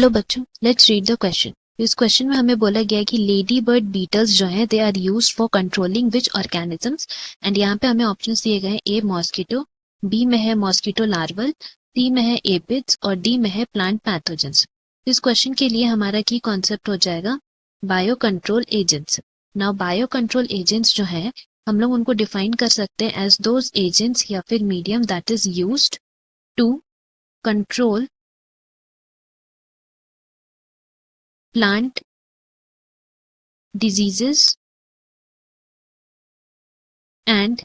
Hello बच्चों, let's read the question. इस question में हमें बोला गया है कि लेडी बर्ड बीटल्स जो हैं they are used for controlling which organisms. And यहाँ पे हमें ऑप्शंस दिए गए हैं, ए मॉस्किटो, बी में है मॉस्किटो लार्वल, सी में है एपिड्स और डी में है प्लांट पैथोजेंस। इस क्वेश्चन के लिए हमारा की कॉन्सेप्ट हो जाएगा bio control agents. Now bio control agents जो है हम लोग उनको डिफाइन कर सकते हैं एज दोज एजेंट्स या फिर medium that is used to control plant diseases and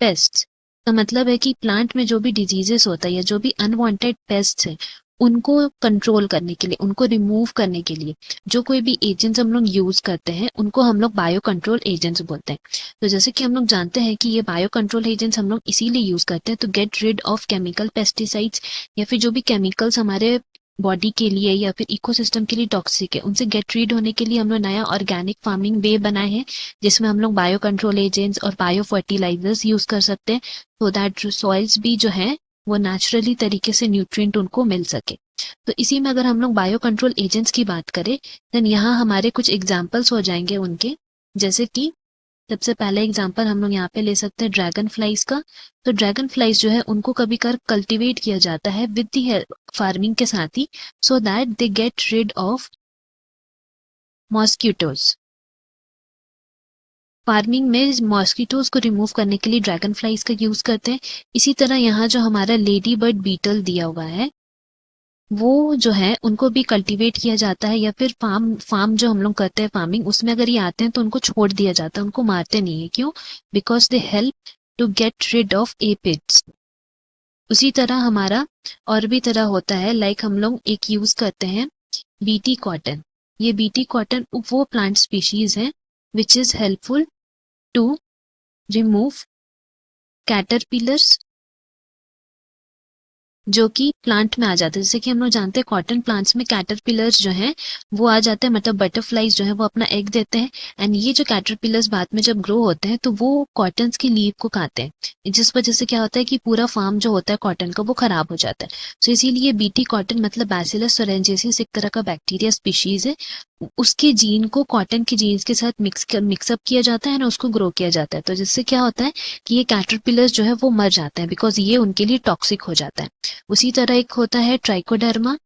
pests। का मतलब है कि प्लांट में जो भी डिजीजेस होता है या जो भी अनवांटेड पेस्ट्स है उनको कंट्रोल करने के लिए, उनको रिमूव करने के लिए जो कोई भी एजेंट्स हम लोग यूज करते हैं उनको हम लोग बायो कंट्रोल एजेंट्स बोलते हैं। तो जैसे कि हम लोग जानते हैं कि ये बायो कंट्रोल एजेंट्स हम लोग इसीलिए यूज करते हैं तो get rid of chemical pesticides या फिर जो भी केमिकल्स हमारे बॉडी के लिए या फिर इकोसिस्टम के लिए टॉक्सिक है उनसे गेट रीड होने के लिए हम लोग नया ऑर्गेनिक फार्मिंग वे बनाए हैं जिसमें हम लोग बायो कंट्रोल एजेंट्स और बायो फर्टिलाइजर्स यूज कर सकते हैं सो दैट सॉइल्स भी जो है वो नेचुरली तरीके से न्यूट्रिएंट उनको मिल सके। तो इसी में अगर हम लोग बायो कंट्रोल एजेंट्स की बात करें देन यहाँ हमारे कुछ एग्जाम्पल्स हो जाएंगे उनके, जैसे कि सबसे पहले एग्जांपल हम लोग यहाँ पे ले सकते हैं ड्रैगन फ्लाइज का। तो ड्रैगन फ्लाइज जो है उनको कभी कर कल्टीवेट किया जाता है विद दी फार्मिंग के साथ ही so that they get rid of mosquitoes. Farming में मॉस्किटोज को रिमूव करने के लिए ड्रैगन फ्लाइज का यूज करते हैं। इसी तरह यहाँ जो हमारा लेडी बर्ड बीटल दिया हुआ है वो जो है उनको भी कल्टीवेट किया जाता है या फिर फार्म जो हम लोग करते हैं फार्मिंग उसमें अगर ये आते हैं तो उनको छोड़ दिया जाता है, उनको मारते नहीं है। क्यों? Because they help to get rid of aphids. उसी तरह हमारा और भी तरह होता है, लाइक हम लोग एक यूज करते हैं बीटी कॉटन। ये बीटी कॉटन वो प्लांट स्पीशीज है which is helpful to remove caterpillars जो कि प्लांट में आ जाते हैं। जैसे कि हम लोग जानते हैं कॉटन प्लांट्स में कैटरपिलर्स जो हैं वो आ जाते हैं, मतलब बटरफ्लाइज जो है वो अपना एग देते हैं एंड ये जो कैटरपिलर्स बाद में जब ग्रो होते हैं तो वो कॉटन्स की लीव को खाते हैं जिस वजह से क्या होता है कि पूरा फार्म जो होता है कॉटन का वो खराब हो जाता है। तो इसीलिए बीटी कॉटन मतलब बैसिलस सोरेंजेसिस एक तरह का बैक्टीरिया स्पीशीज है, उसके जीन को कॉटन के जीन्स के साथ मिक्सअप किया जाता है ना, उसको ग्रो किया जाता है। तो जिससे क्या होता है कि ये कैटरपिलर्स जो है वो मर जाते हैं बिकॉज ये उनके लिए टॉक्सिक हो जाता है। उसी तरह एक होता है ट्राइकोडर्मा।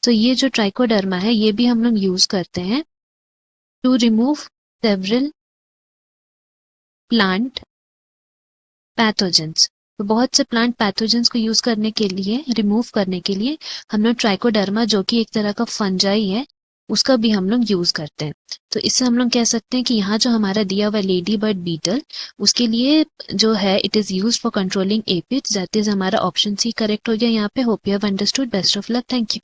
तो ये जो ट्राइकोडर्मा है ये भी हम लोग यूज करते हैं to remove several plant pathogens. तो बहुत से प्लांट पैथोजेंस को यूज करने के लिए, रिमूव करने के लिए हम लोग ट्राइकोडर्मा जो कि एक तरह का फंजाई है उसका भी हम लोग यूज करते हैं। तो इससे हम लोग कह सकते हैं कि यहाँ जो हमारा दिया हुआ लेडी बर्ड बीटल उसके लिए जो है it is use for controlling aphids, that is हमारा ऑप्शन सी करेक्ट हो गया यहाँ पे। Hope you have understood. Best of luck. Thank you.